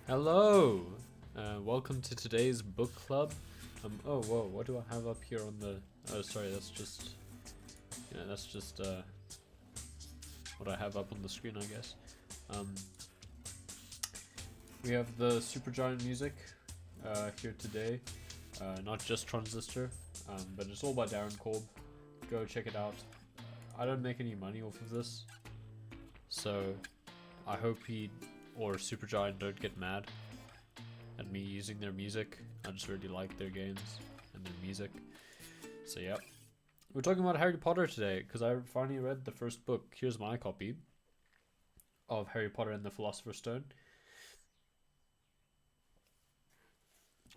Hello! Welcome to today's book club. Oh, whoa, what do I have up here on the... Oh, sorry, that's just... Yeah, that's just, what I have up on the screen, I guess. We have the Supergiant music, here today. Not just Transistor, but it's all by Darren Korb. Go check it out. I don't make any money off of this, so I hope he or Supergiant don't get mad at me using their music. I just really like their games and their music. So yeah, we're talking about Harry Potter today because I finally read the first book. Here's my copy of Harry Potter and the Philosopher's Stone.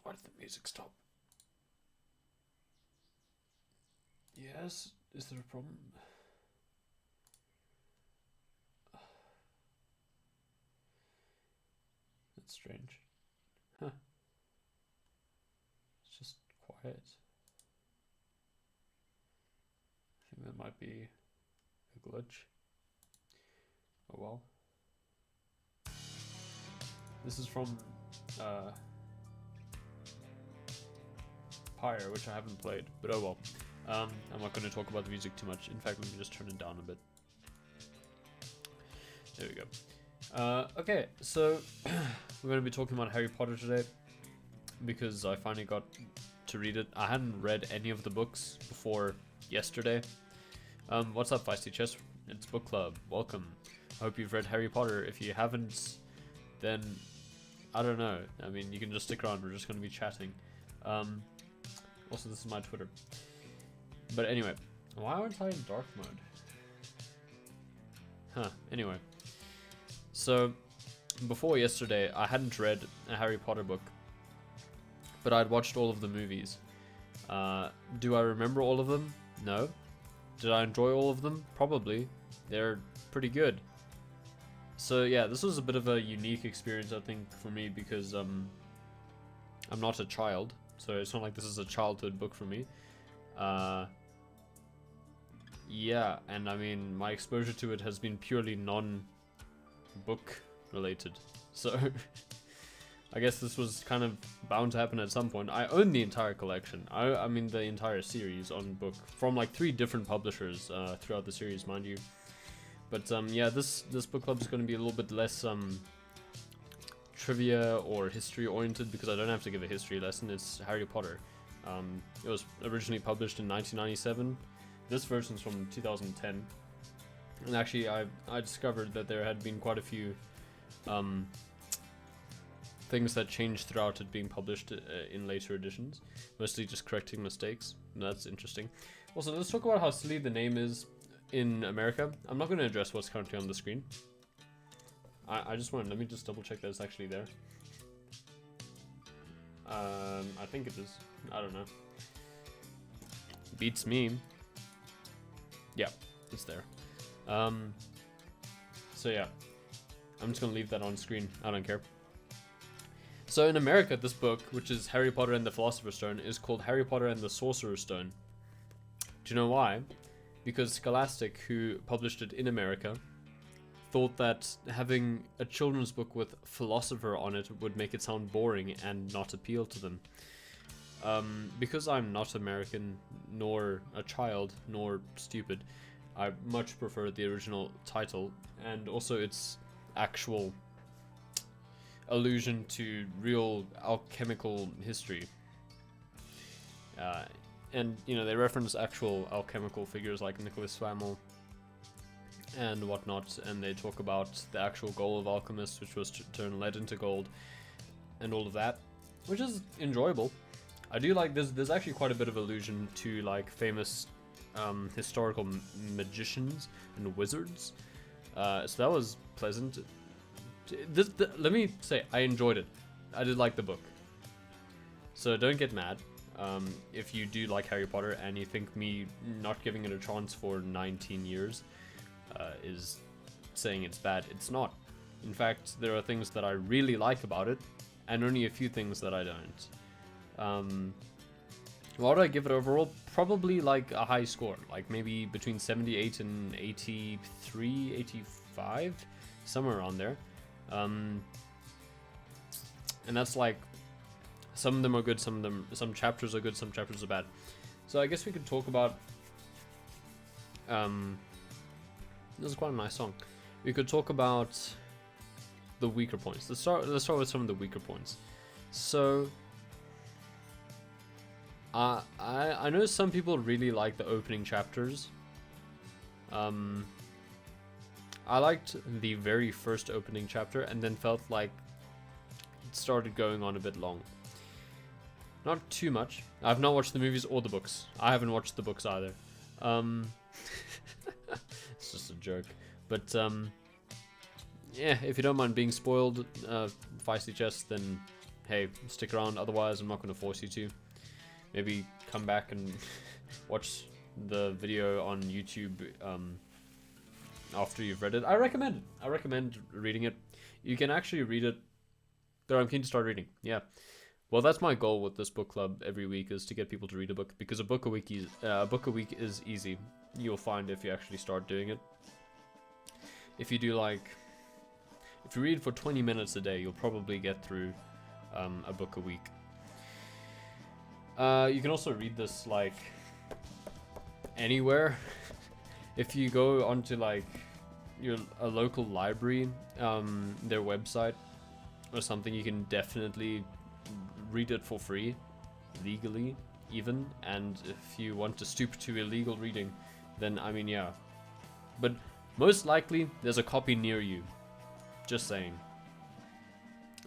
Why did the music stop? Yes, is there a problem? That's strange. Huh. It's just quiet. I think that might be a glitch. Oh well. This is from Pyre, which I haven't played, but oh well. I'm not going to talk about the music too much. In fact, let me just turn it down a bit. There we go. Okay, so we're going to be talking about Harry Potter today because I finally got to read it. I hadn't read any of the books before yesterday. What's up, Feisty Chess? It's Book Club. Welcome. I hope you've read Harry Potter. If you haven't, then I don't know. I mean, you can just stick around. We're just going to be chatting. Also, this is my Twitter. But anyway, why aren't I in dark mode? Huh, anyway. So, before yesterday, I hadn't read a Harry Potter book, but I'd watched all of the movies. Do I remember all of them? No. Did I enjoy all of them? Probably. They're pretty good. So yeah, this was a bit of a unique experience, I think, for me, because I'm not a child, so it's not like this is a childhood book for me. Yeah, and I mean, my exposure to it has been purely non-book related, so I guess this was kind of bound to happen at some point. I own the entire collection. I mean the entire series on book from like 3 different publishers throughout the series, mind you. But yeah, this book club is going to be a little bit less trivia or history oriented because I don't have to give a history lesson. It's Harry Potter. It was originally published in 1997. This version's from 2010. And actually, I discovered that there had been quite a few things that changed throughout it being published in later editions. Mostly just correcting mistakes. That's interesting. Also, let's talk about how silly the name is in America. I'm not going to address what's currently on the screen. I just want to, let me just double check that it's actually there. I think it is. I don't know. Beats me. Yeah, it's there. So yeah, I'm just gonna leave that on screen. I don't care. So in America, this book, which is Harry Potter and the Philosopher's Stone, is called Harry Potter and the Sorcerer's Stone. Do you know why? Because Scholastic, who published it in America, thought that having a children's book with Philosopher on it would make it sound boring and not appeal to them. Because I'm not American, nor a child, nor stupid, I much prefer the original title, and also its actual allusion to real alchemical history. And, you know, they reference actual alchemical figures like Nicholas Flamel and whatnot, and they talk about the actual goal of alchemists, which was to turn lead into gold, and all of that, which is enjoyable. I do like this. There's actually quite a bit of allusion to like famous historical magicians and wizards, so that was pleasant. Let me say, I enjoyed it. I did like the book, so don't get mad if you do like Harry Potter and you think me not giving it a chance for 19 years is saying it's bad. It's not. In fact, there are things that I really like about it, and only a few things that I don't. What do I give it overall? Probably like a high score, like maybe between 78 and 83, 85, somewhere around there. and that's like, some of them are good, some chapters are good, some chapters are bad. So I guess we could talk about, this is quite a nice song. We could talk about the weaker points. Let's start with some of the weaker points. So I know some people really like the opening chapters. I liked the very first opening chapter and then felt like it started going on a bit long. Not too much. I've not watched the movies or the books. I haven't watched the books either. It's just a joke. But yeah, if you don't mind being spoiled, feisty chest, then hey, stick around. Otherwise, I'm not going to force you to. Maybe come back and watch the video on YouTube after you've read it. I recommend it. I recommend reading it. You can actually read it. Though I'm keen to start reading. Yeah. Well, that's my goal with this book club every week, is to get people to read a book, because a book a week is easy. You'll find if you actually start doing it. If you do if you read for 20 minutes a day, you'll probably get through a book a week. You can also read this anywhere. If you go onto a local library, their website or something, you can definitely read it for free, legally even. And if you want to stoop to illegal reading, then I mean, yeah. But most likely there's a copy near you. Just saying.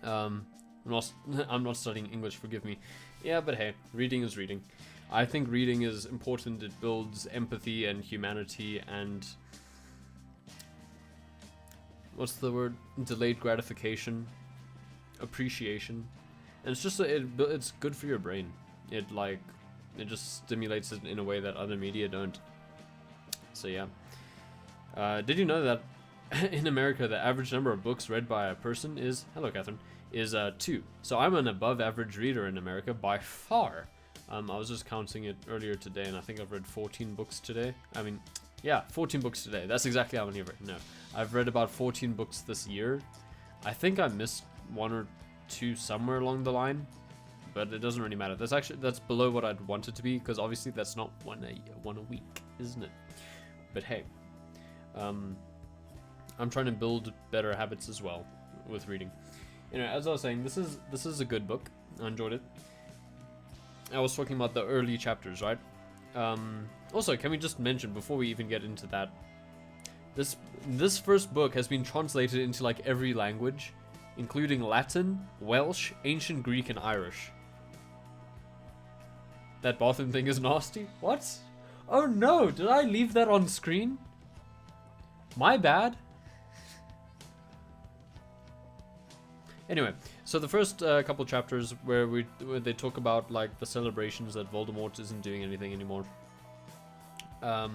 I'm not studying English, forgive me. Yeah, but hey, reading is reading. I think reading is important. It builds empathy and humanity and, what's the word? Delayed gratification, appreciation, and it's just it's good for your brain. It just stimulates it in a way that other media don't. So yeah. Did you know that in America the average number of books read by a person is, hello Catherine, is 2. So I'm an above average reader in America by far. I was just counting it earlier today, and I think I've read 14 books today. I mean, yeah, 14 books today. That's exactly how many I've read. No, I've read about 14 books this year. I think I missed 1 or 2 somewhere along the line, but it doesn't really matter. That's below what I'd want it to be, because obviously that's not one a week, isn't it? But hey, I'm trying to build better habits as well with reading. As I was saying, this is a good book. I enjoyed it. I was talking about the early chapters, right? Also, can we just mention, before we even get into that, this first book has been translated into every language, including Latin, Welsh, Ancient Greek, and Irish. That bathroom thing is nasty? What? Oh no, did I leave that on screen? My bad. Anyway, so the first couple chapters where they talk about the celebrations that Voldemort isn't doing anything anymore. I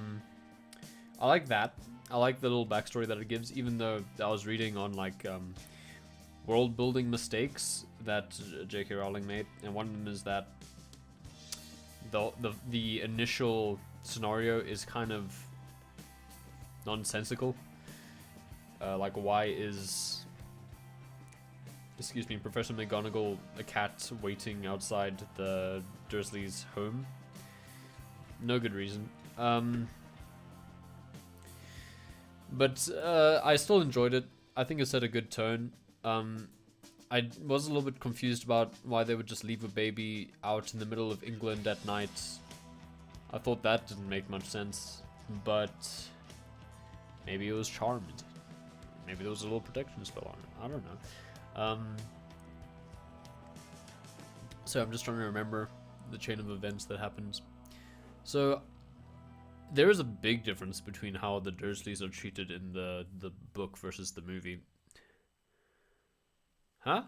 like that. I like the little backstory that it gives, even though I was reading on world building mistakes that J.K. Rowling made, and one of them is that the initial scenario is kind of nonsensical. Why is, excuse me, Professor McGonagall a cat waiting outside the Dursleys' home? No good reason. But I still enjoyed it. I think it set a good tone. I was a little bit confused about why they would just leave a baby out in the middle of England at night. I thought that didn't make much sense, but maybe it was charmed. Maybe there was a little protection spell on it. I don't know. So I'm just trying to remember the chain of events that happens. So there is a big difference between how the Dursleys are treated in the book versus the movie. Huh?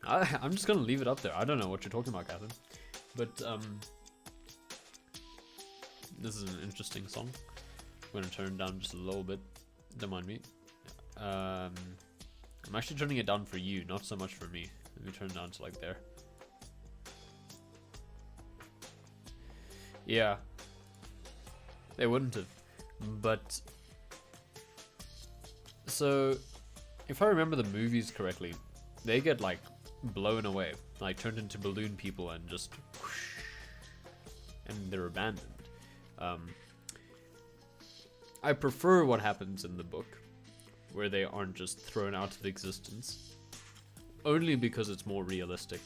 I'm just gonna leave it up there. I don't know what you're talking about, Catherine. But this is an interesting song. I'm gonna turn it down just a little bit. Don't mind me. I'm actually turning it down for you, not so much for me. Let me turn it down to there. Yeah. They wouldn't have. But so if I remember the movies correctly, they get like blown away, like turned into balloon people and just whoosh, and they're abandoned. I prefer what happens in the book, where they aren't just thrown out of existence, only because it's more realistic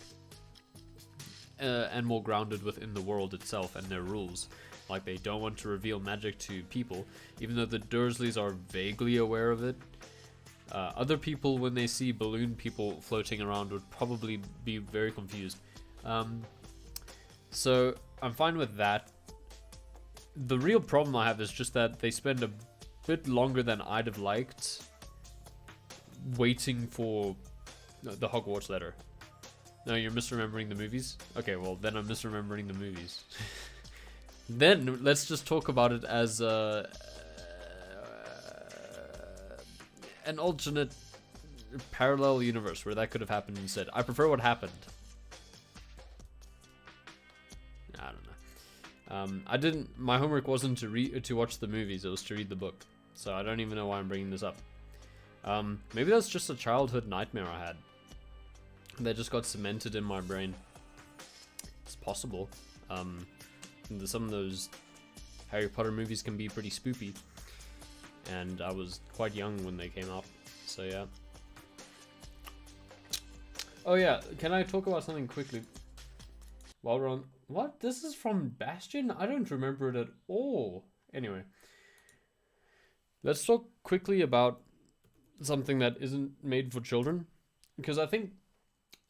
and more grounded within the world itself and their rules. Like, they don't want to reveal magic to people, even though the Dursleys are vaguely aware of it. Other people, when they see balloon people floating around, would probably be very confused. So I'm fine with that. The real problem I have is just that they spend a bit longer than I'd have liked waiting for the Hogwarts letter. No, you're misremembering the movies? Okay, well, then I'm misremembering the movies. Then let's just talk about it as an alternate parallel universe where that could have happened instead. I prefer what happened. I don't know. I didn't. My homework wasn't to watch the movies. It was to read the book. So I don't even know why I'm bringing this up. Maybe that's just a childhood nightmare I had. That just got cemented in my brain. It's possible. Some of those Harry Potter movies can be pretty spoopy, and I was quite young when they came out, so yeah. Oh yeah, can I talk about something quickly while we're on... What? This is from Bastion? I don't remember it at all. Anyway, let's talk quickly about something that isn't made for children, because I think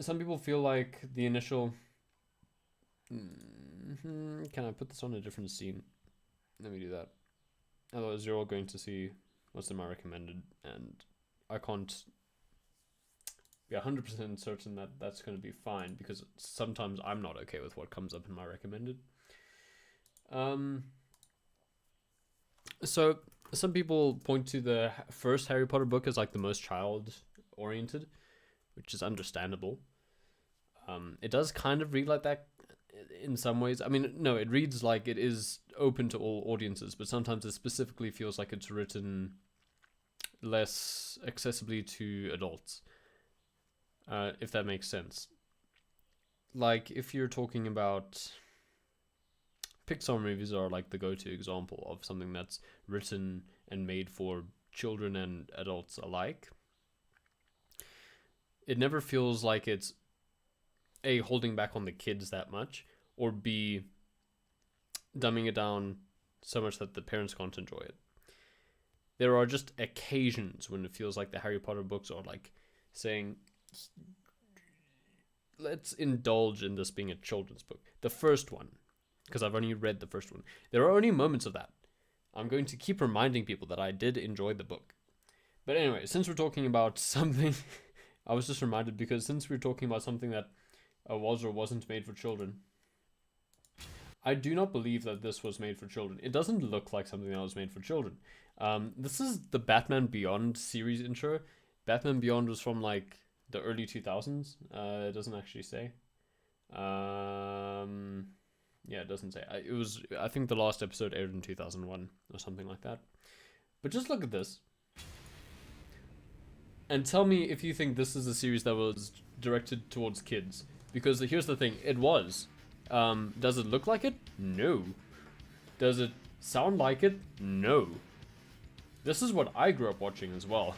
some people feel like the initial... Can I put this on a different scene? Let me do that. Otherwise you're all going to see what's in my recommended, and I can't be 100% certain that that's going to be fine, because sometimes I'm not okay with what comes up in my recommended. So some people point to the first Harry Potter book as like the most child-oriented, which is understandable. It does kind of read like that in some ways. I mean, no, it reads like it is open to all audiences, but sometimes it specifically feels like it's written less accessibly to adults, if that makes sense. Like, if you're talking about... Pixar movies are like the go-to example of something that's written and made for children and adults alike. It never feels like it's A, holding back on the kids that much, or B, dumbing it down so much that the parents can't enjoy it. There are just occasions when it feels like the Harry Potter books are like saying, let's indulge in this being a children's book. The first one, because I've only read the first one. There are only moments of that. I'm going to keep reminding people that I did enjoy the book. But anyway, since we're talking about something... I was just reminded, because since we're talking about something that was or wasn't made for children, I do not believe that this was made for children. It doesn't look like something that was made for children. This is the Batman Beyond series intro. Batman Beyond was from like the early 2000s. It doesn't actually say. Yeah, it doesn't say. I think the last episode aired in 2001 or something like that. But just look at this. And tell me if you think this is a series that was directed towards kids. Because here's the thing, it was. Does it look like it? No. Does it sound like it? No. This is what I grew up watching as well.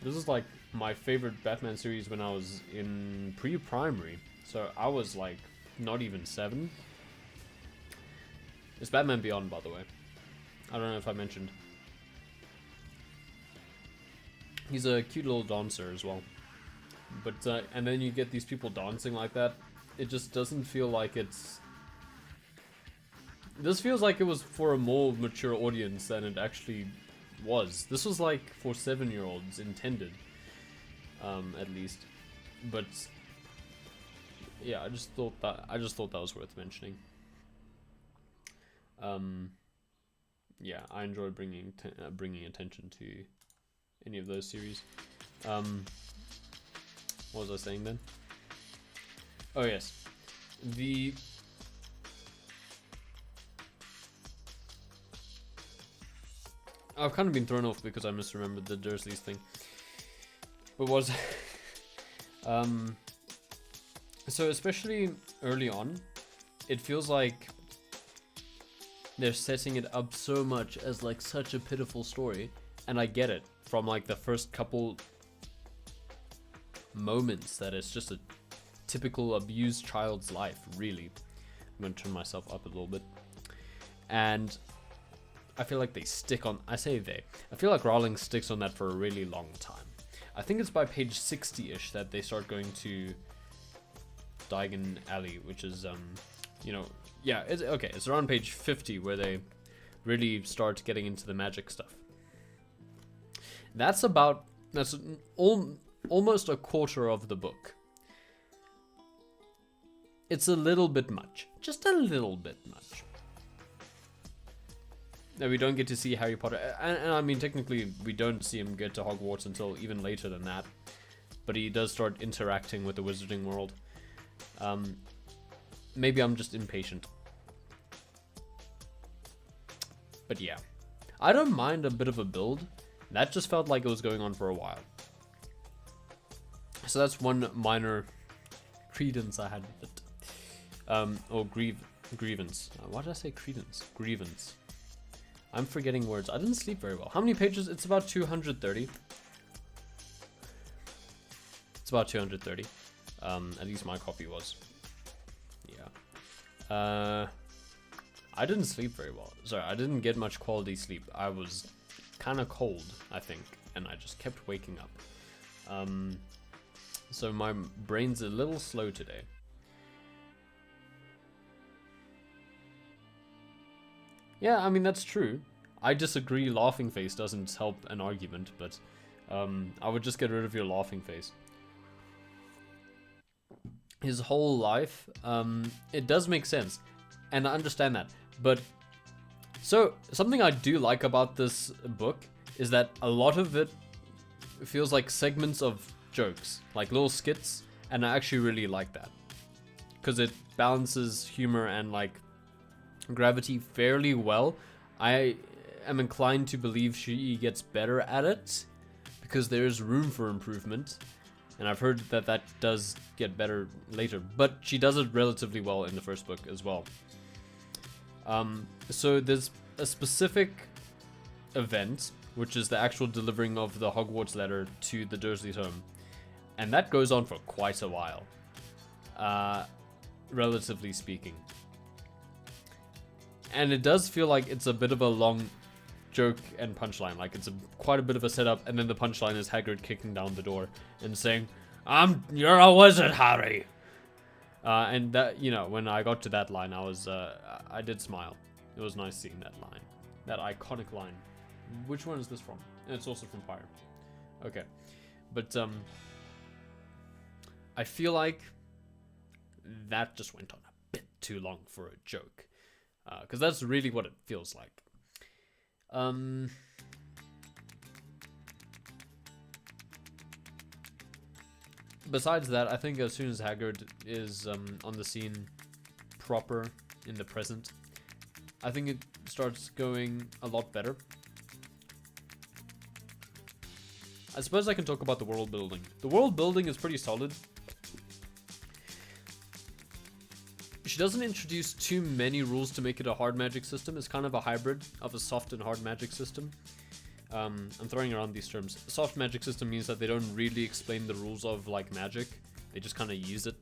This is like my favorite Batman series when I was in pre-primary. So I was like not even 7. It's Batman Beyond, by the way. I don't know if I mentioned. He's a cute little dancer as well. But, and then you get these people dancing like that. It just doesn't feel like it's... This feels like it was for a more mature audience than it actually was. This was like for 7-year-olds intended, at least. But yeah, I just thought that was worth mentioning. Yeah, I enjoy bringing attention to any of those series. What was I saying then? Oh yes, I've kind of been thrown off because I misremembered the Dursleys thing. But was so especially early on, it feels like they're setting it up so much as like such a pitiful story, and I get it from like the first couple moments that it's just a typical abused child's life, really. I'm gonna turn myself up a little bit. And I feel like they stick on, I feel like Rowling sticks on that for a really long time. I think it's by page 60-ish that they start going to Diagon Alley, which is, you know, yeah, it's around page 50 where they really start getting into the magic stuff. That's almost a quarter of the book. It's a little bit much, just a little bit much. Now, we don't get to see Harry Potter, and I mean, technically, we don't see him get to Hogwarts until even later than that, but he does start interacting with the wizarding world. Maybe I'm just impatient. But yeah, I don't mind a bit of a build. That just felt like it was going on for a while. So that's one minor credence I had with it. Or grievance. Why did I say credence? Grievance. I'm forgetting words. I didn't sleep very well. How many pages? It's about 230. It's about 230. At least my copy was. Yeah. I didn't sleep very well. Sorry, I didn't get much quality sleep. I was kind of cold, I think, and I just kept waking up. So my brain's a little slow today. Yeah, I mean, that's true. I disagree, laughing face doesn't help an argument, but I would just get rid of your laughing face. His whole life, it does make sense, and I understand that, but so something I do like about this book is that a lot of it feels like segments of jokes, like little skits, and I actually really like that because it balances humor and like gravity fairly well. I am inclined to believe she gets better at it because there's room for improvement, and I've heard that that does get better later, but she does it relatively well in the first book as well. So there's a specific event, which is the actual delivering of the Hogwarts letter to the Dursleys' home, and that goes on for quite a while, relatively speaking. And it does feel like it's a bit of a long joke and punchline. Like, it's quite a bit of a setup, and then the punchline is Hagrid kicking down the door and saying, you're a wizard, Harry. And that, you know, when I got to that line, I did smile. It was nice seeing that line. That iconic line. Which one is this from? It's also from Fire. Okay. But, I feel like that just went on a bit too long for a joke. Because that's really what it feels like. Besides that, I think as soon as Hagrid is on the scene proper in the present, I think it starts going a lot better. I suppose I can talk about the world building. The world building is pretty solid. She doesn't introduce too many rules to make it a hard magic system. It's kind of a hybrid of a soft and hard magic system. I'm throwing around these terms. A soft magic system means that they don't really explain the rules of like magic. They just kind of use it.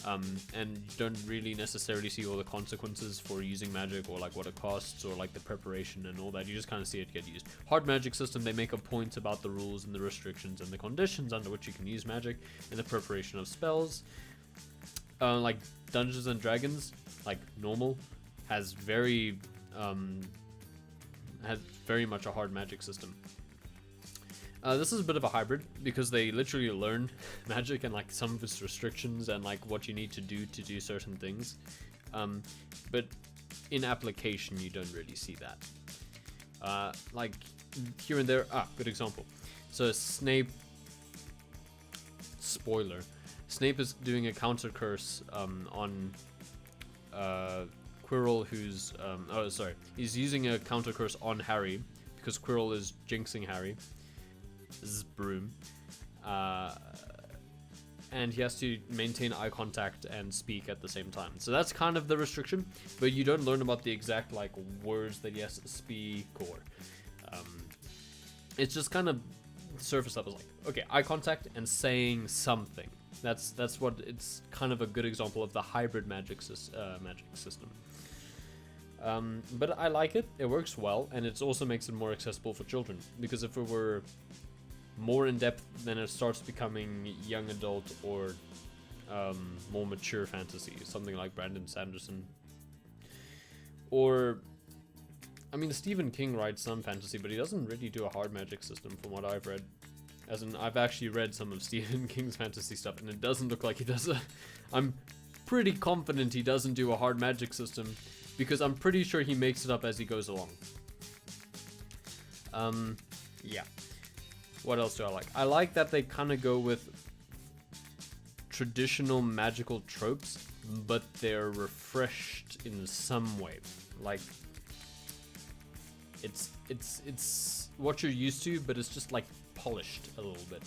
And you don't really necessarily see all the consequences for using magic, or like what it costs, or like the preparation and all that. You just kind of see it get used. Hard magic system, they make a point about the rules and the restrictions and the conditions under which you can use magic and the preparation of spells. Like Dungeons and Dragons, like normal, has very much a hard magic system. This is a bit of a hybrid because they literally learn magic and like some of its restrictions and like what you need to do certain things. But in application, you don't really see that. Like here and there. Good example. So Snape. Spoiler. Snape is doing a counter curse on Quirrell, who's he's using a counter curse on Harry because Quirrell is jinxing Harry. This is broom. And he has to maintain eye contact and speak at the same time. So that's kind of the restriction, but you don't learn about the exact like words that he has to speak, or it's just kind of surface level. Like, okay, eye contact and saying something. That's what it's kind of a good example of the hybrid magic system. But I like it. It works well, and it also makes it more accessible for children. Because if it were more in depth, then it starts becoming young adult or more mature fantasy, something like Brandon Sanderson. Or, I mean, Stephen King writes some fantasy, but he doesn't really do a hard magic system from what I've read. As in, I've actually read some of Stephen King's fantasy stuff, and it doesn't look like he does a... I'm pretty confident he doesn't do a hard magic system, because I'm pretty sure he makes it up as he goes along. Yeah. What else do I like? I like that they kind of go with traditional magical tropes, but they're refreshed in some way. Like, it's what you're used to, but it's just like polished a little bit.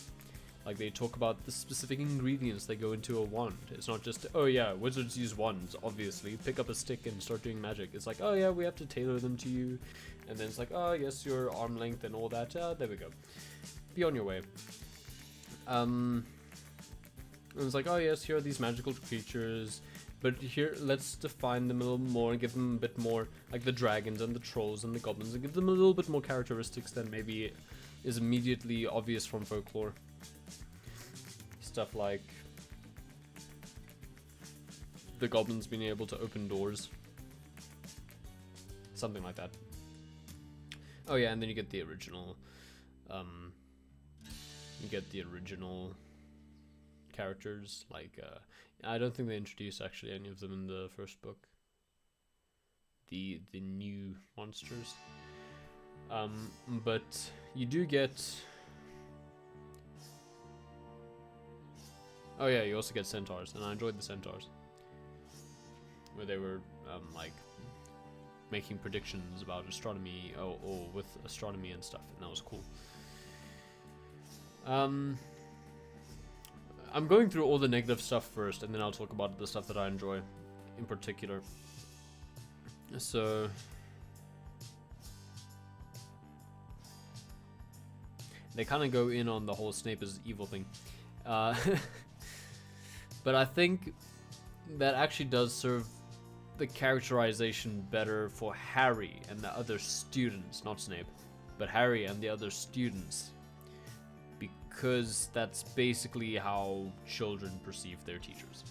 Like, they talk about the specific ingredients that go into a wand. It's not just, oh yeah, wizards use wands, obviously. Pick up a stick and start doing magic. It's like, oh yeah, we have to tailor them to you. And then it's like, oh yes, your arm length and all that. There we go. Be on your way. And it's like, oh yes, here are these magical creatures, but here, let's define them a little more and give them a bit more, like the dragons and the trolls and the goblins, and give them a little bit more characteristics than maybe is immediately obvious from folklore. Stuff like the goblins being able to open doors. Something like that. Oh yeah, and then you get the original, characters, like, I don't think they introduced actually any of them in the first book. The new monsters. But you do get... Oh yeah, you also get centaurs, and I enjoyed the centaurs. Where they were, like, making predictions about astronomy, or with astronomy and stuff, and that was cool. I'm going through all the negative stuff first, and then I'll talk about the stuff that I enjoy in particular. So they kind of go in on the whole Snape is evil thing. But I think that actually does serve the characterization better for Harry and the other students, not Snape, but Harry and the other students. Because that's basically how children perceive their teachers,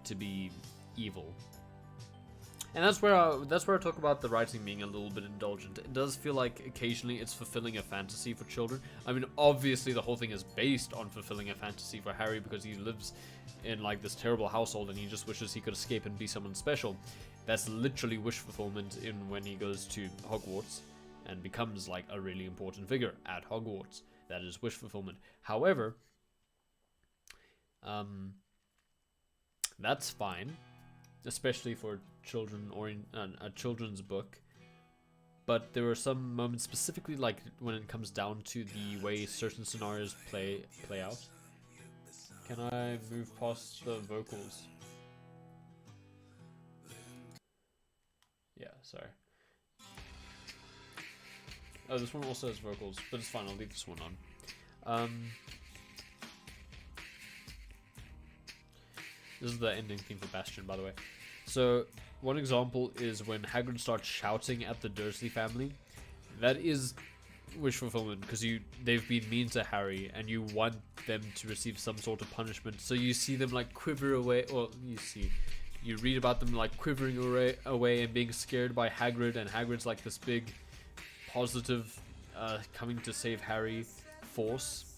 to be evil. And that's where I talk about the writing being a little bit indulgent. It does feel like occasionally it's fulfilling a fantasy for children. I mean, obviously the whole thing is based on fulfilling a fantasy for Harry, because he lives in like this terrible household and he just wishes he could escape and be someone special. That's literally wish fulfillment in when he goes to Hogwarts and becomes like a really important figure at Hogwarts. That is wish fulfillment. However, that's fine, especially for children or in a children's book. But there are some moments, specifically like when it comes down to the way certain scenarios play out. Can I move past the vocals? Yeah, sorry. Oh, this one also has vocals, but it's fine, I'll leave this one on. This is the ending theme for Bastion, by the way. So, one example is when Hagrid starts shouting at the Dursley family. That is wish fulfillment, because they've been mean to Harry, and you want them to receive some sort of punishment. So you see them like quiver away, or you read about them like quivering away and being scared by Hagrid, and Hagrid's like this big positive coming to save Harry force.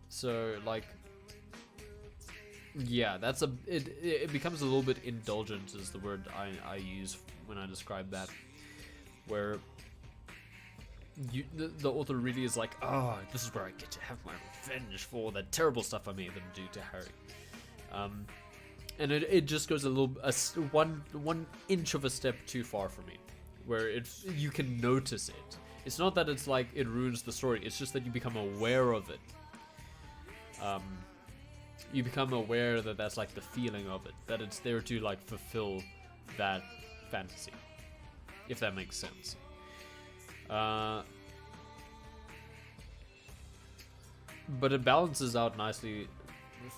So like, yeah, that's it becomes a little bit indulgent is the word I use when I describe that, where the author really is like, oh, this is where I get to have my revenge for all the terrible stuff I made them do to Harry. And it just goes one inch of a step too far for me, where you can notice it. It's not that it's like it ruins the story, it's just that you become aware of it. You become aware that that's like the feeling of it, that it's there to like fulfill that fantasy, if that makes sense. But it balances out nicely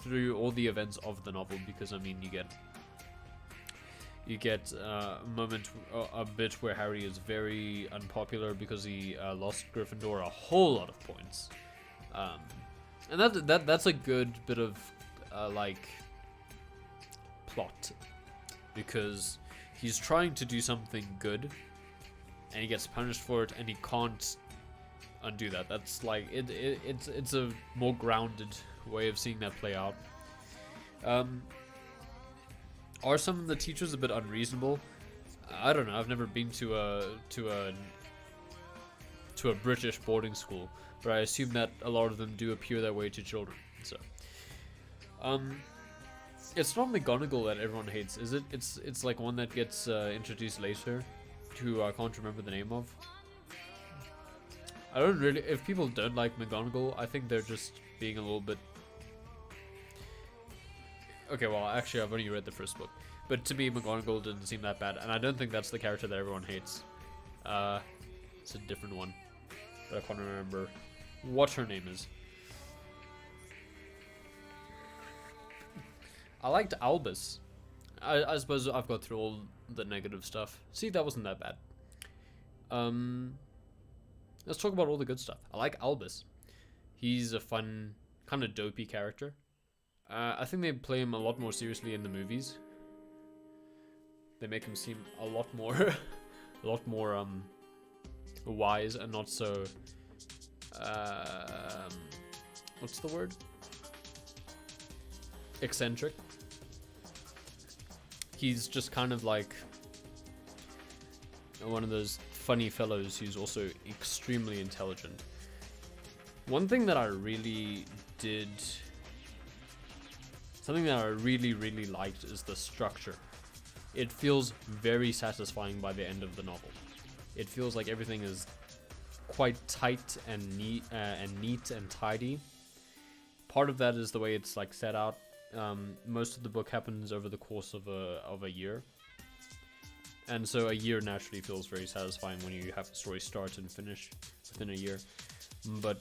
through all the events of the novel, because I mean you get a moment, a bit where Harry is very unpopular because he lost Gryffindor a whole lot of points, and that's a good bit of like plot, because he's trying to do something good and he gets punished for it, and he can't undo that. That's like it's a more grounded way of seeing that play out. Are some of the teachers a bit unreasonable? I don't know. I've never been to a British boarding school, but I assume that a lot of them do appear that way to children. So, it's not McGonagall that everyone hates, is it? It's like one that gets introduced later, who I can't remember the name of. I don't really. If people don't like McGonagall, I think they're just being a little bit. Okay, well, actually, I've only read the first book, but to me, McGonagall didn't seem that bad, and I don't think that's the character that everyone hates. It's a different one, but I can't remember what her name is. I liked Albus. I suppose I've got through all the negative stuff. See, that wasn't that bad. Let's talk about all the good stuff. I like Albus. He's a fun, kind of dopey character. I think they play him a lot more seriously in the movies. They make him seem a lot more, wise and not so. What's the word? Eccentric. He's just kind of like one of those funny fellows who's also extremely intelligent. One thing that I really did, something that I really liked, is the structure. It feels very satisfying by the end of the novel. It feels like everything is quite tight and neat and tidy. Part of that is the way it's like set out. Most of the book happens over the course of a year, and so a year naturally feels very satisfying when you have a story start and finish within a year. But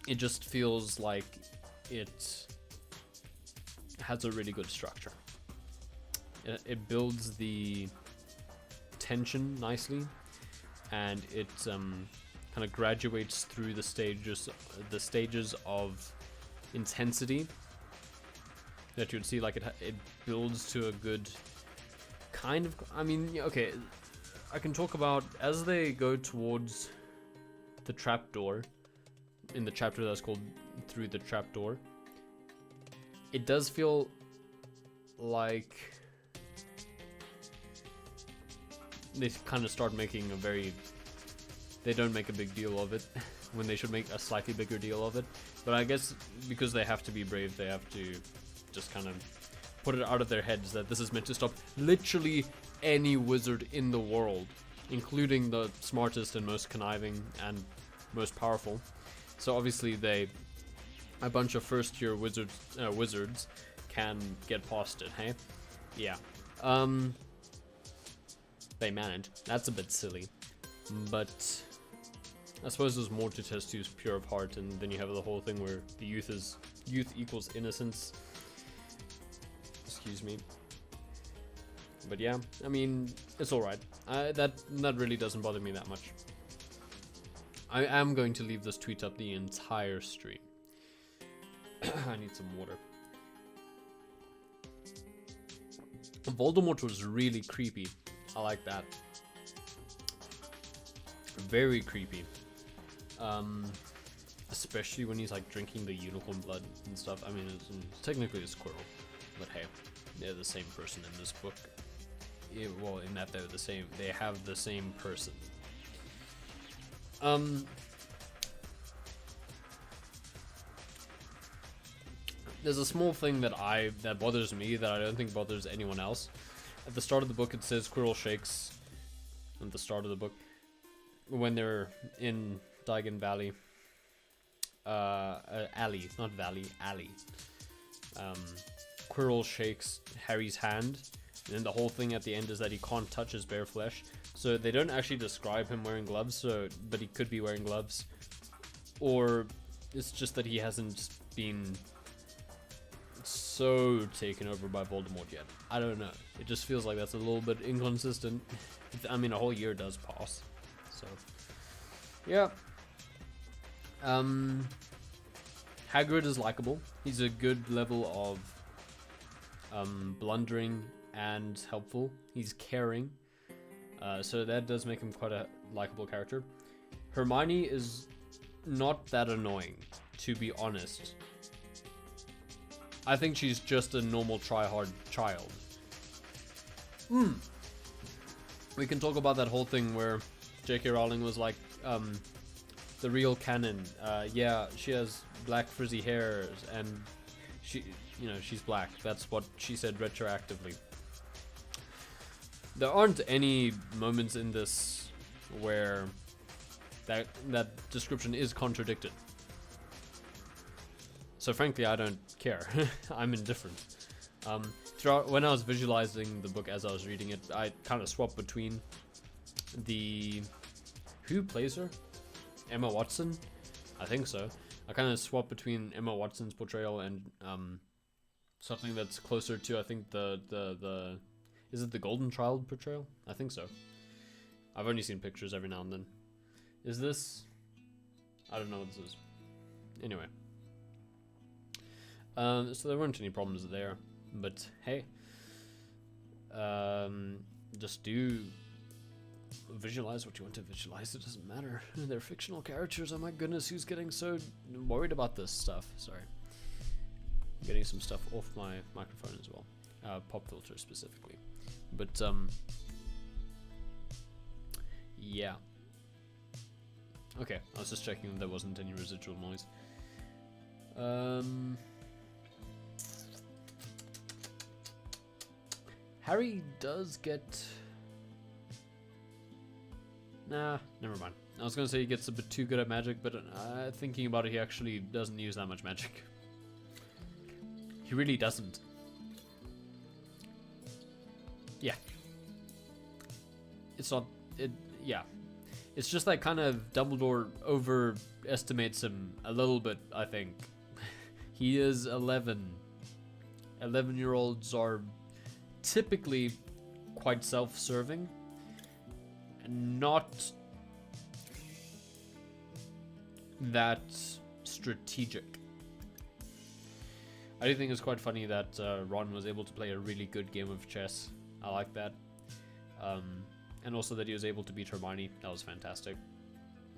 it just feels like it has a really good structure. It builds the tension nicely, and it kind of graduates through the stages of intensity that you'd see. Like it builds to a good kind of, I mean, okay, I can talk about as they go towards the trapdoor in the chapter that's called Through the Trapdoor. It does feel like they kind of start making they don't make a big deal of it when they should make a slightly bigger deal of it. But I guess because they have to be brave, they have to just kind of put it out of their heads that this is meant to stop literally any wizard in the world, including the smartest and most conniving and most powerful. So obviously a bunch of first-year wizards can get past it, hey? Yeah. They manage. That's a bit silly. But I suppose there's more to test who's pure of heart, and then you have the whole thing where the youth equals innocence. Excuse me. But yeah, I mean, it's alright. That really doesn't bother me that much. I am going to leave this tweet up the entire stream. I need some water. Voldemort was really creepy. I like that. Very creepy. Especially when he's like drinking the unicorn blood and stuff. I mean, it's technically a squirrel, but hey, they're the same person in this book. Well, in that they're the same. They have the same person. There's a small thing that bothers me that I don't think bothers anyone else. At the start of the book, it says Quirrell shakes at the start of the book, when they're in Diagon Valley. Alley, not Valley, Alley. Quirrell shakes Harry's hand, and then the whole thing at the end is that he can't touch his bare flesh. So they don't actually describe him wearing gloves, but he could be wearing gloves. Or it's just that he hasn't been so taken over by Voldemort yet. I don't know. It just feels like that's a little bit inconsistent. I mean, a whole year does pass. So, yeah. Hagrid is likable. He's a good level of blundering and helpful. He's caring. So that does make him quite a likable character. Hermione is not that annoying, to be honest. I think she's just a normal try-hard child. We can talk about that whole thing where J.K. Rowling was like, the real canon, yeah, she has black frizzy hair, and she's black. That's what she said retroactively. There aren't any moments in this where that description is contradicted. So frankly, I don't care. I'm indifferent. Throughout, when I was visualizing the book as I was reading it, I kind of swapped between who plays her? Emma Watson? I think so. I kind of swapped between Emma Watson's portrayal and something that's closer to, I think, the is it the Golden Child portrayal? I think so. I've only seen pictures every now and then. Is this? I don't know what this is. Anyway. So there weren't any problems there, but hey, just do visualize what you want to visualize. It doesn't matter. They're fictional characters. Oh my goodness, who's getting so worried about this stuff? Sorry. I'm getting some stuff off my microphone as well. Pop filter specifically. But, yeah. Okay, I was just checking there wasn't any residual noise. Harry does get... Nah, never mind. I was gonna say he gets a bit too good at magic, but thinking about it, he actually doesn't use that much magic. He really doesn't. Yeah. It's not... yeah. It's just that kind of Dumbledore overestimates him a little bit, I think. He is 11. 11-year-olds are typically quite self-serving. Not that strategic. I do think it's quite funny that Ron was able to play a really good game of chess. I like that. And also that he was able to beat Hermione. That was fantastic.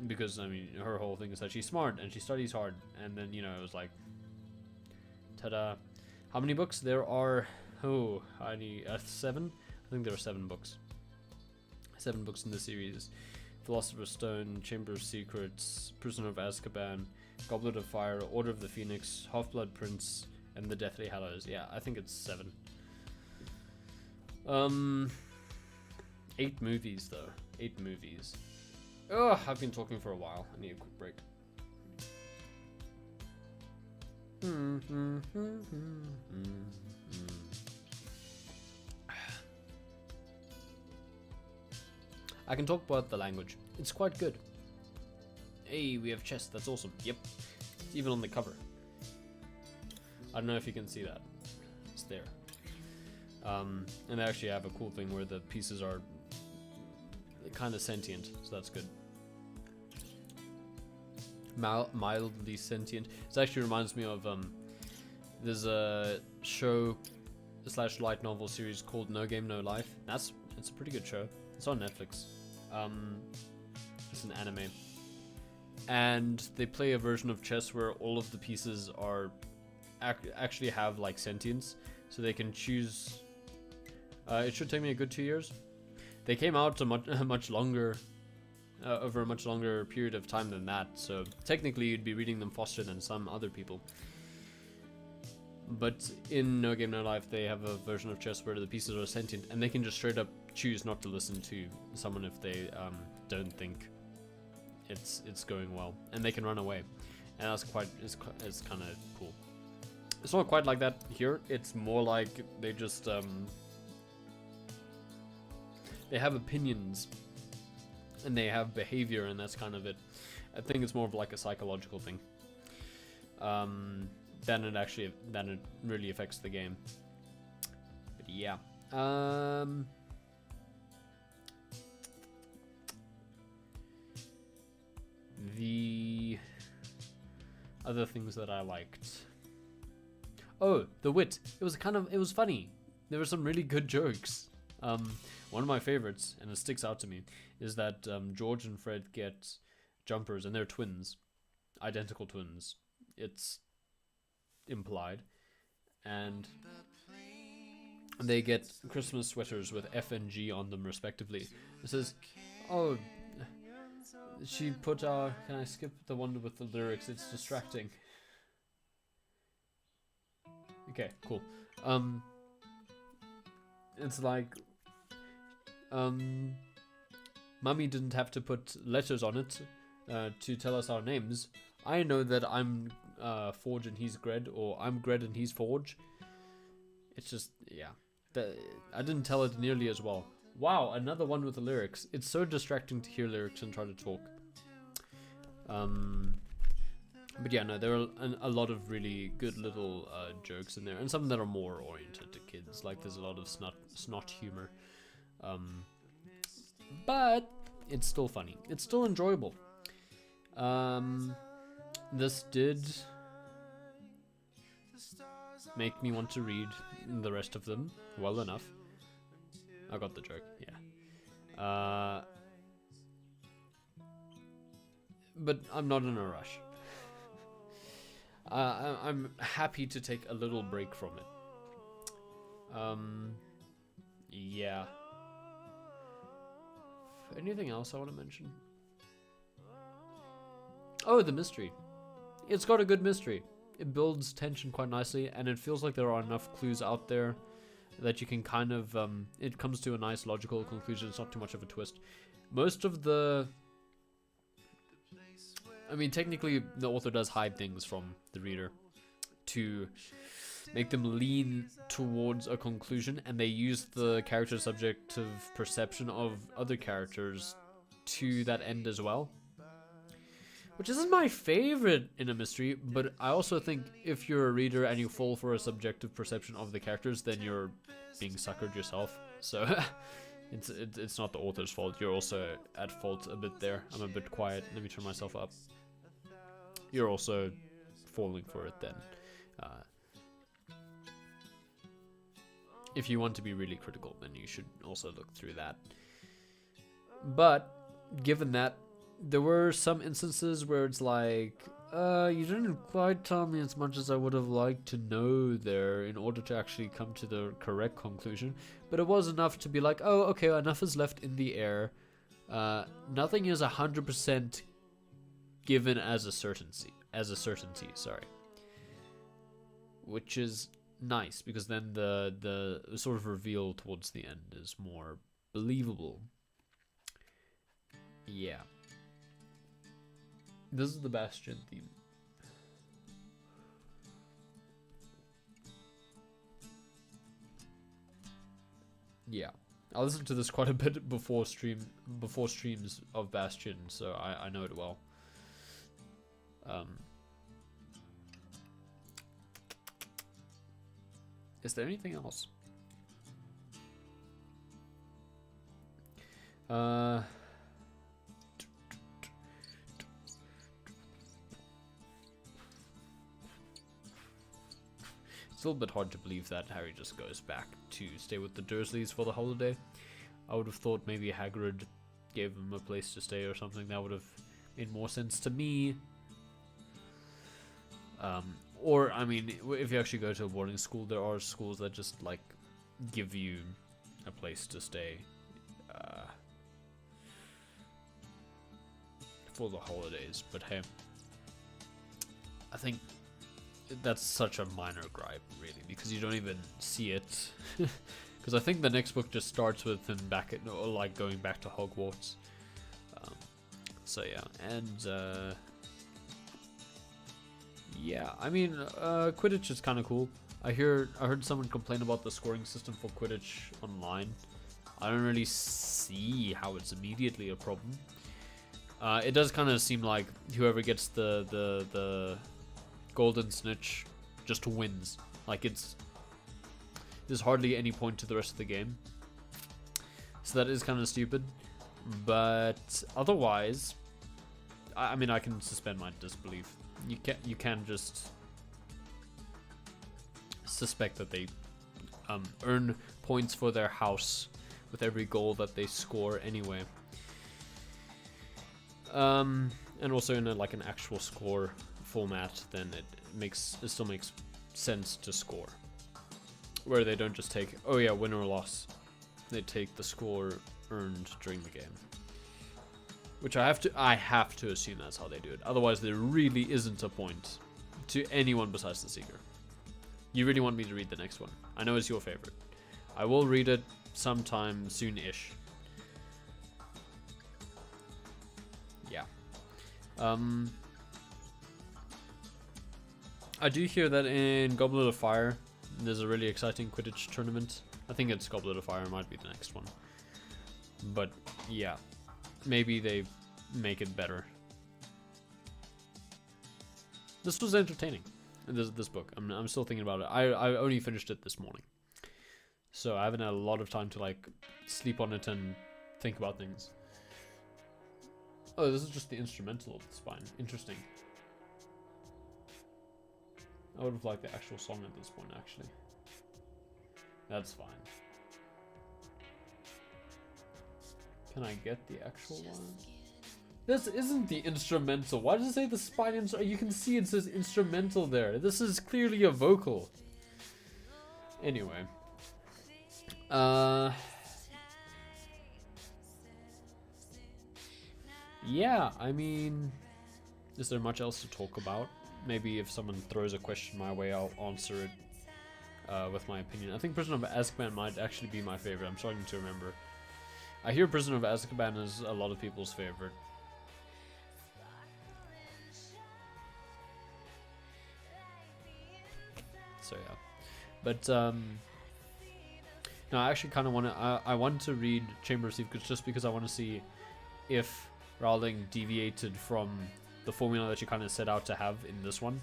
Because, I mean, her whole thing is that she's smart and she studies hard. And then, you know, it was like, ta-da. How many books? There are, I need 7? I think there are 7 books. 7 books in the series. Philosopher's Stone, Chamber of Secrets, Prisoner of Azkaban, Goblet of Fire, Order of the Phoenix, Half-Blood Prince, and The Deathly Hallows. Yeah, I think it's 7. 8 movies, though. 8 movies. Oh, I've been talking for a while. I need a quick break. I can talk about the language. It's quite good. Hey, we have chess. That's awesome. Yep. It's even on the cover. I don't know if you can see that. It's there. And they actually have a cool thing where the pieces are kind of sentient, so that's good. Mildly sentient. This actually reminds me of there's a show / light novel series called No Game No Life. It's a pretty good show. It's on Netflix. It's an anime, and they play a version of chess where all of the pieces are actually have like sentience, so they can choose. It should take me a good 2 years. They came out a much longer, over a much longer period of time than that, so technically you'd be reading them faster than some other people. But in No Game No Life, they have a version of chess where the pieces are sentient, and they can just straight up choose not to listen to someone if they don't think it's going well, and they can run away, and that's it's kind of cool. It's not quite like that here. It's more like they just they have opinions and they have behavior, and that's kind of it. I think it's more of like a psychological thing than it really affects the game. But yeah. The other things that I liked. Oh, the wit. It was funny. There were some really good jokes. One of my favorites, and it sticks out to me, is that George and Fred get jumpers, and they're twins, identical twins. It's implied, and they get Christmas sweaters with F and G on them respectively. It says, "Oh, she put our." Can I skip the one with the lyrics? It's distracting. Okay, cool. It's like, Mummy didn't have to put letters on it to tell us our names. I know that I'm Forge and he's Gred, or I'm Gred and he's Forge. It's just, yeah. I didn't tell it nearly as well. Wow, another one with the lyrics. It's so distracting to hear lyrics and try to talk. But yeah, no, there are a lot of really good little jokes in there, and some that are more oriented to kids. Like there's a lot of snot humor. But it's still funny. It's still enjoyable. This did make me want to read the rest of them well enough. I got the joke, yeah. But I'm not in a rush. I'm happy to take a little break from it. Yeah. Anything else I want to mention? Oh, the mystery. It's got a good mystery. It builds tension quite nicely, and it feels like there are enough clues out there that you can kind of, it comes to a nice logical conclusion. It's not too much of a twist. Most of the, I mean, technically the author does hide things from the reader to make them lean towards a conclusion, and they use the character subjective perception of other characters to that end as well. Which isn't my favorite in a mystery, but I also think if you're a reader and you fall for a subjective perception of the characters, then you're being suckered yourself. So it's not the author's fault. You're also at fault a bit there. I'm a bit quiet. Let me turn myself up. You're also falling for it then. If you want to be really critical, then you should also look through that. But given that, there were some instances where it's like, you didn't quite tell me as much as I would have liked to know there in order to actually come to the correct conclusion. But it was enough to be like, oh, okay, enough is left in the air. Nothing is 100% given as a certainty. Sorry. Which is nice, because then the sort of reveal towards the end is more believable. Yeah. This is the Bastion theme. Yeah, I listened to this quite a bit before streams of Bastion, so I know it well. Is there anything else? It's a little bit hard to believe that Harry just goes back to stay with the Dursleys for the holiday. I would have thought maybe Hagrid gave him a place to stay or something. That would have made more sense to me. Or, I mean, if you actually go to a boarding school, there are schools that just, like, give you a place to stay for the holidays. But hey, I think that's such a minor gripe, really, because you don't even see it Because I think the next book just starts with him back at, or like going back to Hogwarts. So yeah, and yeah, I mean, Quidditch is kind of cool. I heard someone complain about the scoring system for Quidditch online. I don't really see how it's immediately a problem. It does kind of seem like whoever gets the golden snitch just wins. Like there's hardly any point to the rest of the game. So that is kind of stupid. But otherwise, I mean, I can suspend my disbelief. You can just suspect that they earn points for their house with every goal that they score anyway. And also in like an actual score format, then it still makes sense to score. Where they don't just take, oh yeah, win or loss. They take the score earned during the game. Which I have to assume that's how they do it. Otherwise there really isn't a point to anyone besides the Seeker. You really want me to read the next one? I know it's your favorite. I will read it sometime soon-ish. Yeah. I do hear that in Goblet of Fire, there's a really exciting Quidditch tournament. I think it's Goblet of Fire, might be the next one. But yeah, maybe they make it better. This was entertaining. This book, I'm still thinking about it. I only finished it this morning, so I haven't had a lot of time to like sleep on it and think about things. Oh, this is just the instrumental of the spine. Interesting. I would have liked the actual song at this point, actually. That's fine. Can I get the actual one? This isn't the instrumental. Why does it say the spine? You can see it says instrumental there. This is clearly a vocal. Anyway. Yeah, I mean, is there much else to talk about? Maybe if someone throws a question my way, I'll answer it with my opinion. I think Prisoner of Azkaban might actually be my favorite. I'm starting to remember. I hear Prisoner of Azkaban is a lot of people's favorite. So yeah, but no, I actually kind of want to. I want to read Chamber of Secrets just because I want to see if Rowling deviated from the formula that you kind of set out to have in this one,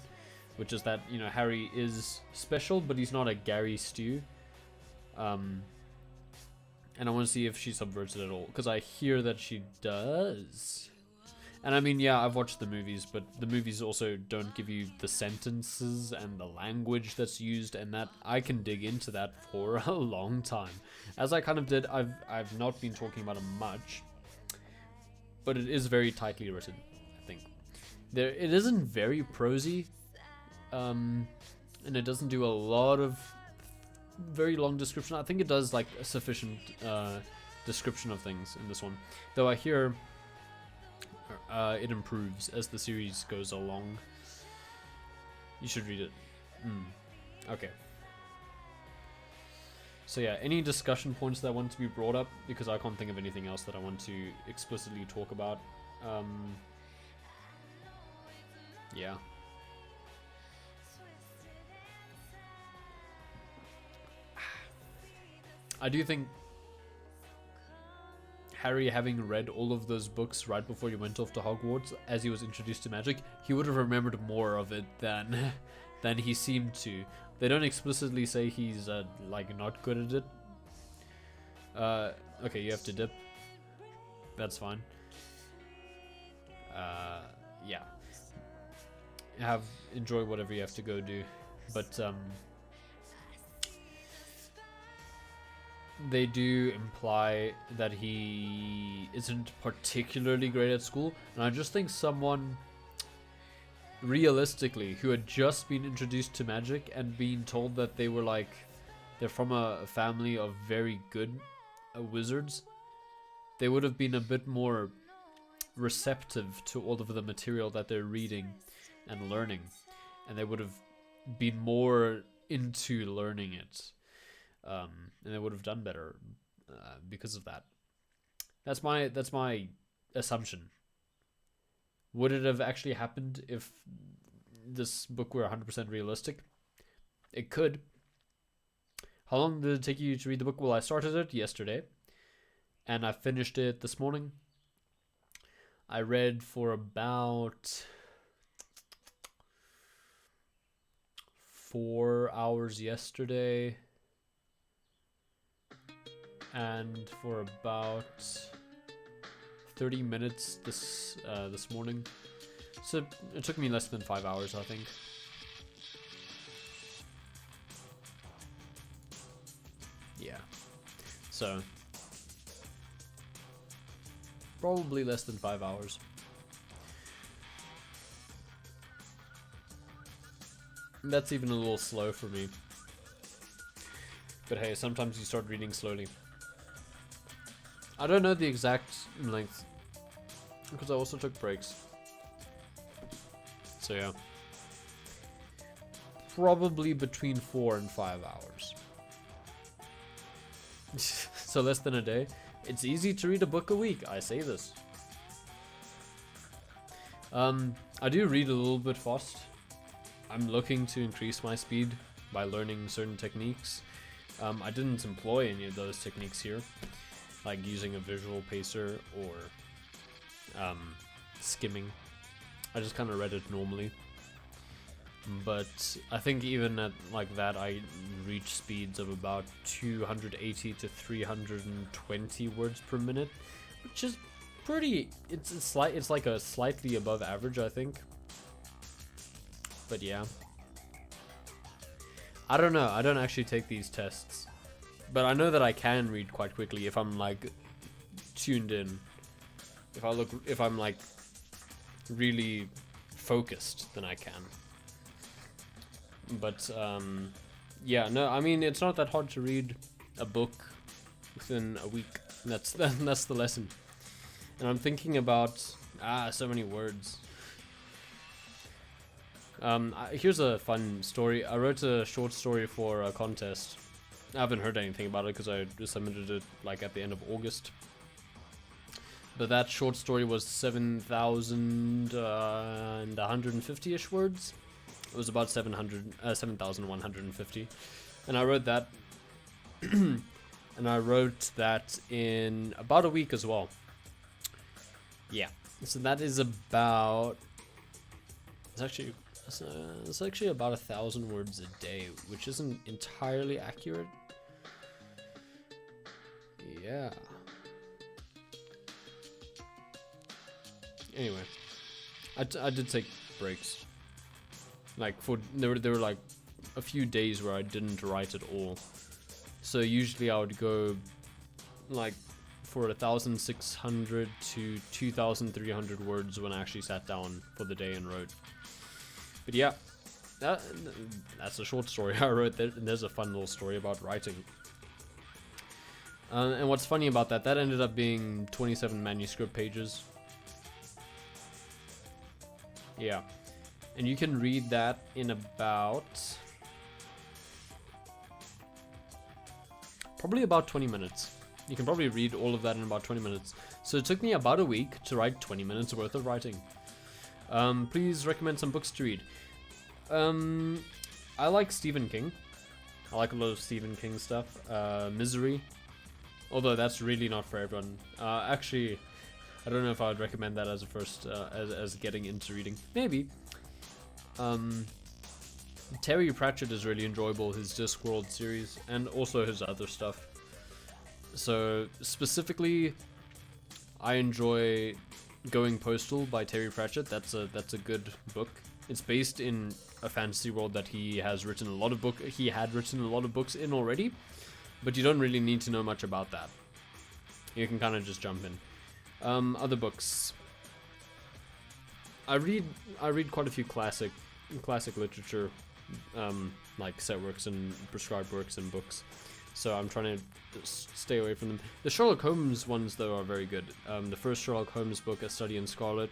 which is that, you know, Harry is special, but he's not a Gary Stew. And I want to see if she subverts it at all, because I hear that she does. And I mean, yeah, I've watched the movies, but the movies also don't give you the sentences and the language that's used, and that I can dig into that for a long time. As I kind of did, I've not been talking about it much, but it is very tightly written, I think. It isn't very prosy, and it doesn't do a lot of very long description. I think it does like a sufficient description of things in this one, though I hear it improves as the series goes along. You should read it. Okay. So yeah, any discussion points that want to be brought up, because I can't think of anything else that I want to explicitly talk about. Yeah. I do think Harry, having read all of those books right before he went off to Hogwarts, as he was introduced to magic, he would have remembered more of it than he seemed to. They don't explicitly say he's like not good at it. Okay, you have to dip. That's fine. Yeah. Enjoy whatever you have to go do, but they do imply that he isn't particularly great at school, and I just think someone realistically who had just been introduced to magic and being told that they were like, they're from a family of very good wizards, they would have been a bit more receptive to all of the material that they're reading and learning, and they would have been more into learning it. and they would have done better because of that. That's my assumption. Would it have actually happened if this book were 100% realistic? It could. How long did it take you to read the book? Well, I started it yesterday, and I finished it this morning. I read for about 4 hours yesterday, and for about 30 minutes this morning. So it took me less than 5 hours, I think. Yeah. So probably less than 5 hours. That's even a little slow for me. But hey, sometimes you start reading slowly. I don't know the exact length, because I also took breaks. So yeah. Probably between 4 and 5 hours. So less than a day. It's easy to read a book a week, I say this. I do read a little bit fast. I'm looking to increase my speed by learning certain techniques. I didn't employ any of those techniques here, like using a visual pacer or skimming. I just kind of read it normally. But I think even at like that, I reach speeds of about 280 to 320 words per minute, which is pretty. It's like a slightly above average, I think. But yeah, I don't know. I don't actually take these tests, but I know that I can read quite quickly if I'm like tuned in. If I'm like really focused, then I can. But yeah, no, I mean, it's not that hard to read a book within a week. That's the lesson. And I'm thinking about so many words. Here's a fun story. I wrote a short story for a contest. I haven't heard anything about it because I just submitted it like at the end of August. But that short story was 7,150-ish words. It was about 7,150, and I wrote that, and I wrote that in about a week as well. Yeah, so that is about. It's actually about 1,000 words a day, which isn't entirely accurate. Yeah. Anyway, I did take breaks. Like there were like a few days where I didn't write at all. So usually I would go like for 1,600 to 2,300 words when I actually sat down for the day and wrote. But yeah, that's a short story I wrote. There's a fun little story about writing. And what's funny about that ended up being 27 manuscript pages. Yeah. And you can read that in about probably about 20 minutes. You can probably read all of that in about 20 minutes. So it took me about a week to write 20 minutes worth of writing. Please recommend some books to read. I like Stephen King. I like a lot of Stephen King stuff. Misery. Although that's really not for everyone. Actually, I don't know if I would recommend that as a first, as getting into reading. Maybe. Terry Pratchett is really enjoyable, his Discworld series, and also his other stuff. So specifically, I enjoy Going Postal by Terry Pratchett. That's a good book. It's based in a fantasy world that he had written a lot of books in already, but you don't really need to know much about that. You can kind of just jump in. Other books. I read quite a few classic literature, like set works and prescribed works and books. So I'm trying to stay away from them. The Sherlock Holmes ones, though, are very good. The first Sherlock Holmes book, A Study in Scarlet,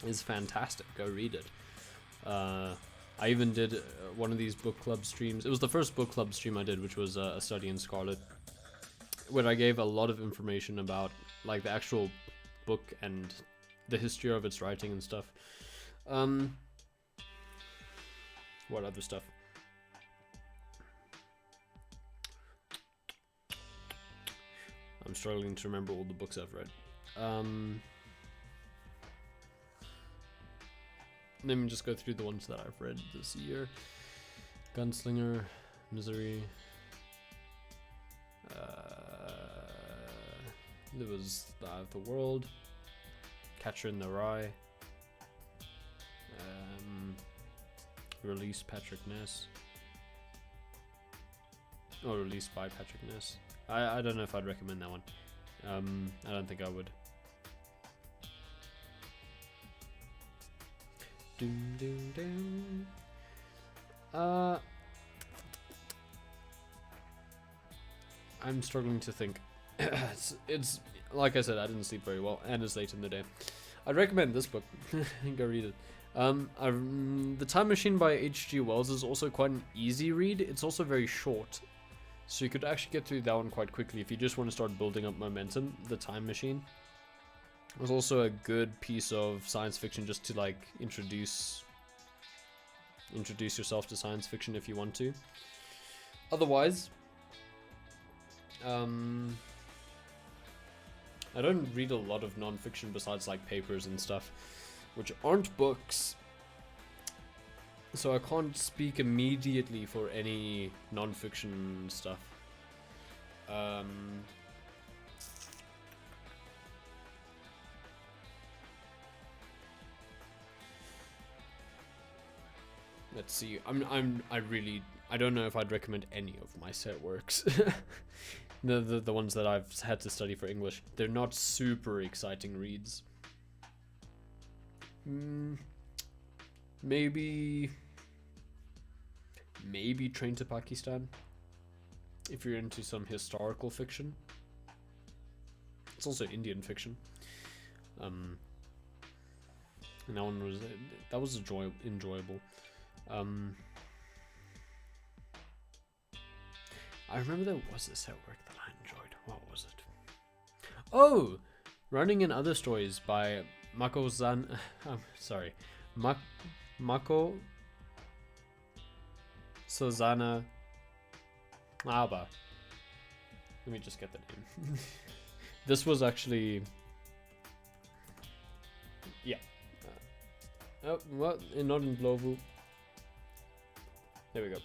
is fantastic. Go read it. I even did one of these book club streams. It was the first book club stream I did, which was a study in Scarlet, where I gave a lot of information about like the actual book and the history of its writing and stuff. What other stuff? I'm struggling to remember all the books I've read. Let me just go through the ones that I've read this year. Gunslinger, Misery. There was The Eye of the World, Catcher in the Rye, released Patrick Ness. Or released by Patrick Ness. I don't know if I'd recommend that one. I don't think I would. Doom, doom, doom. I'm struggling to think. It's like I said, I didn't sleep very well, and it's late in the day. I'd recommend this book. Go read it. The Time Machine by H.G. Wells is also quite an easy read. It's also very short, so you could actually get through that one quite quickly if you just want to start building up momentum. The Time Machine was also a good piece of science fiction just to like introduce yourself to science fiction if you want to. Otherwise, I don't read a lot of non-fiction besides like papers and stuff, which aren't books. So I can't speak immediately for any non-fiction stuff. Let's see. I don't know if I'd recommend any of my set works. The ones that I've had to study for English. They're not super exciting reads. Maybe Train to Pakistan, if you're into some historical fiction. It's also Indian fiction. And that was enjoyable. I remember there was a set work that I enjoyed. What was it? Oh, Running in Other Stories by Mako Sozana Aba. Let me just get the name. This was actually, yeah. Oh, what? Not in Blovu. There we go.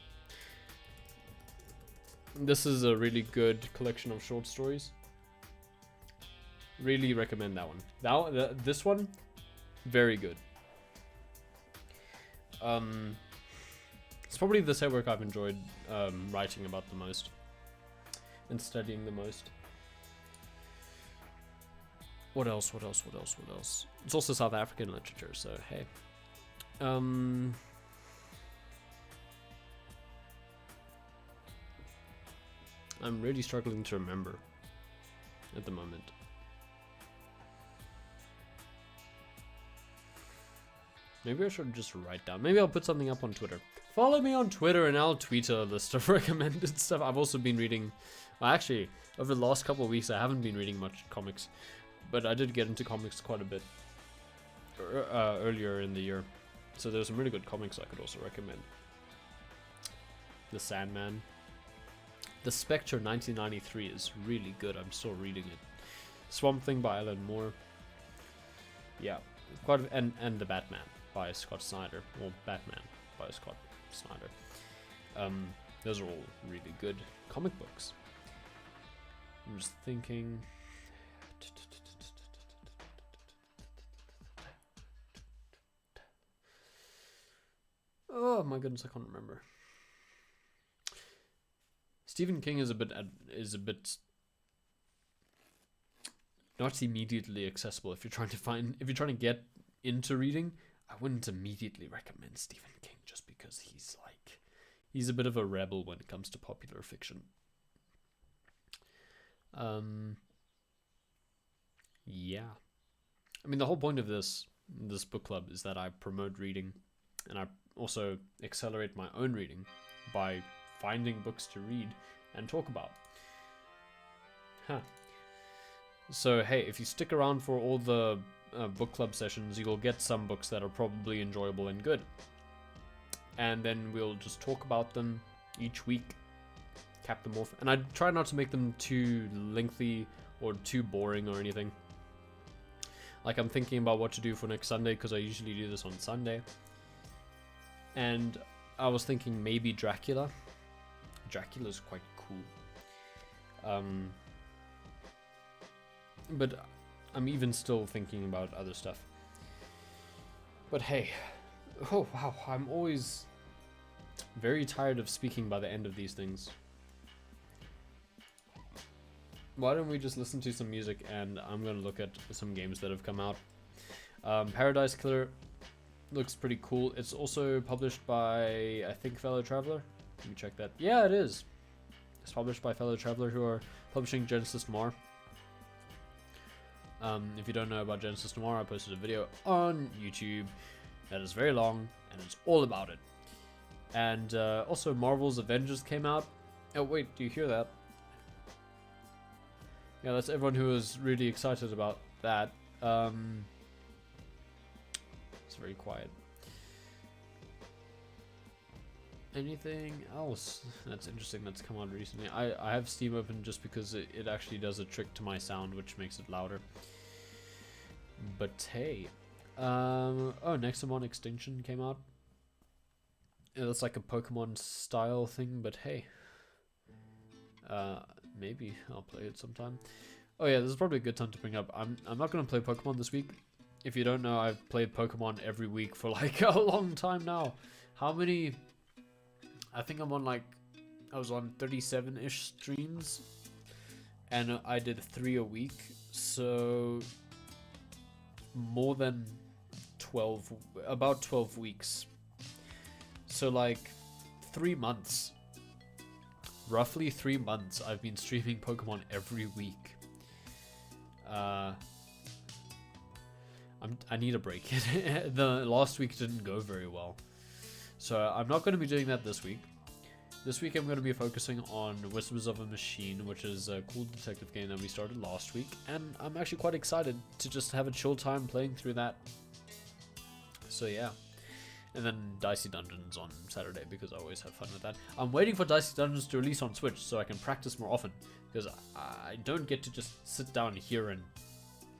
This is a really good collection of short stories. Really recommend that one. This one, very good. It's probably the set work I've enjoyed writing about the most and studying the most. What else? It's also South African literature, so hey. I'm really struggling to remember at the moment. Maybe I should just write down. Maybe I'll put something up on Twitter. Follow me on Twitter and I'll tweet a list of recommended stuff. I've also been reading, well, actually, over the last couple of weeks I haven't been reading much comics, but I did get into comics quite a bit earlier in the year. So there's some really good comics I could also recommend. The Sandman. The Spectre 1993 is really good. I'm still reading it. Swamp Thing by Alan Moore. Yeah, quite and The Batman by Scott Snyder, or Batman by Scott Snyder. Those are all really good comic books. I'm just thinking. Oh my goodness, I can't remember. Stephen King is a bit not immediately accessible. If you're trying to get into reading, I wouldn't immediately recommend Stephen King just because he's a bit of a rebel when it comes to popular fiction. Yeah. I mean, the whole point of this book club is that I promote reading and I also accelerate my own reading by finding books to read and talk about. So hey, if you stick around for all the book club sessions, you will get some books that are probably enjoyable and good. And then we'll just talk about them each week, cap them off. And I try not to make them too lengthy or too boring or anything. Like, I'm thinking about what to do for next Sunday, because I usually do this on Sunday. And I was thinking maybe Dracula. Dracula's quite cool. But I'm even still thinking about other stuff. But hey, oh wow, I'm always very tired of speaking by the end of these things. Why don't we just listen to some music, and I'm gonna look at some games that have come out. Paradise Killer looks pretty cool. It's also published by, I think, Fellow Traveler. Let me check that. Yeah, it is. It's published by Fellow Traveler, who are publishing Genesis Noir. If you don't know about Genesis Noir, I posted a video on YouTube that is very long, and it's all about it. And also Marvel's Avengers came out. Oh wait, do you hear that? Yeah, that's everyone who was really excited about that. It's very quiet. Anything else that's interesting that's come out recently? I have Steam open just because it actually does a trick to my sound, which makes it louder. But hey, oh, Nexomon Extinction came out. Yeah, that's like a Pokemon style thing, but hey, maybe I'll play it sometime. Oh yeah, this is probably a good time to bring up. I'm not gonna play Pokemon this week. If you don't know, I've played Pokemon every week for like a long time now. How many? I think I'm on like, I was on 37-ish streams, and I did 3 a week, so more than 12, about 12 weeks. So like 3 months, roughly 3 months, I've been streaming Pokemon every week. I need a break. The last week didn't go very well. So I'm not going to be doing that this week. This week I'm going to be focusing on Whispers of a Machine, which is a cool detective game that we started last week. And I'm actually quite excited to just have a chill time playing through that. So yeah. And then Dicey Dungeons on Saturday, because I always have fun with that. I'm waiting for Dicey Dungeons to release on Switch so I can practice more often, because I don't get to just sit down here and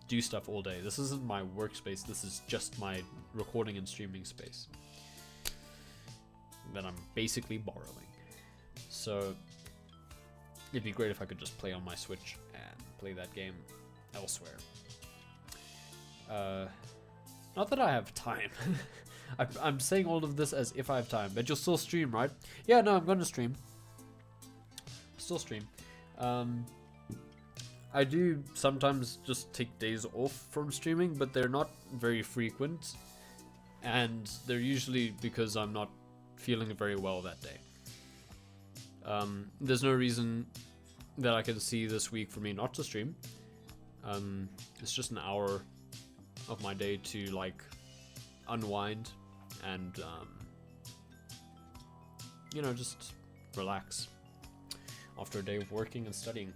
do stuff all day. This isn't my workspace, this is just my recording and streaming space that I'm basically borrowing. So it'd be great if I could just play on my Switch and play that game elsewhere. Not that I have time. I'm saying all of this as if I have time, but you'll still stream, right? Yeah, no, I'm gonna stream. Still stream. I do sometimes just take days off from streaming, but they're not very frequent, and they're usually because I'm not feeling very well that day. There's no reason that I can see this week for me not to stream. It's just an hour of my day to like unwind and you know, just relax after a day of working and studying.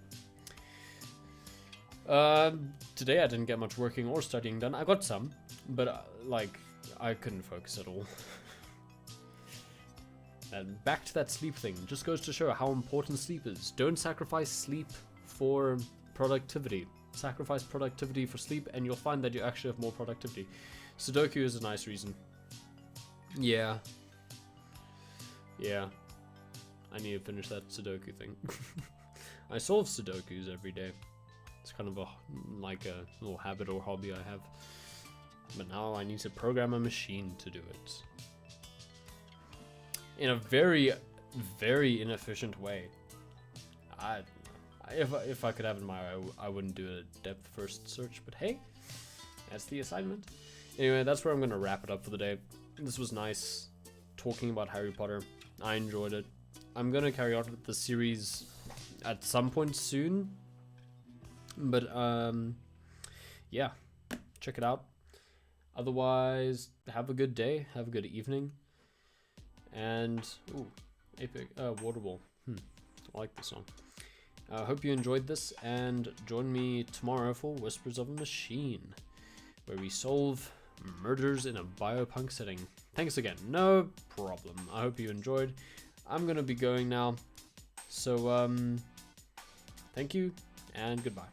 Today I didn't get much working or studying done. I got some, but like I couldn't focus at all. And back to that sleep thing, just goes to show how important sleep is. Don't sacrifice sleep for productivity. Sacrifice productivity for sleep, and you'll find that you actually have more productivity. Sudoku is a nice reason. Yeah. Yeah. I need to finish that Sudoku thing. I solve Sudokus every day. It's kind of a little habit or hobby I have. But now I need to program a machine to do it. In a very, very inefficient way. If I could have it in my way, I wouldn't do a depth first search, but hey, that's the assignment. Anyway, that's where I'm going to wrap it up for the day. This was nice talking about Harry Potter. I enjoyed it. I'm going to carry on with the series at some point soon. But, yeah, check it out. Otherwise, have a good day, have a good evening, and ooh, epic Waterball. I like this song. I hope you enjoyed this, and join me tomorrow for Whispers of a Machine, where we solve murders in a biopunk setting. Thanks again, no problem. I hope you enjoyed. I'm gonna be going now, so thank you and goodbye.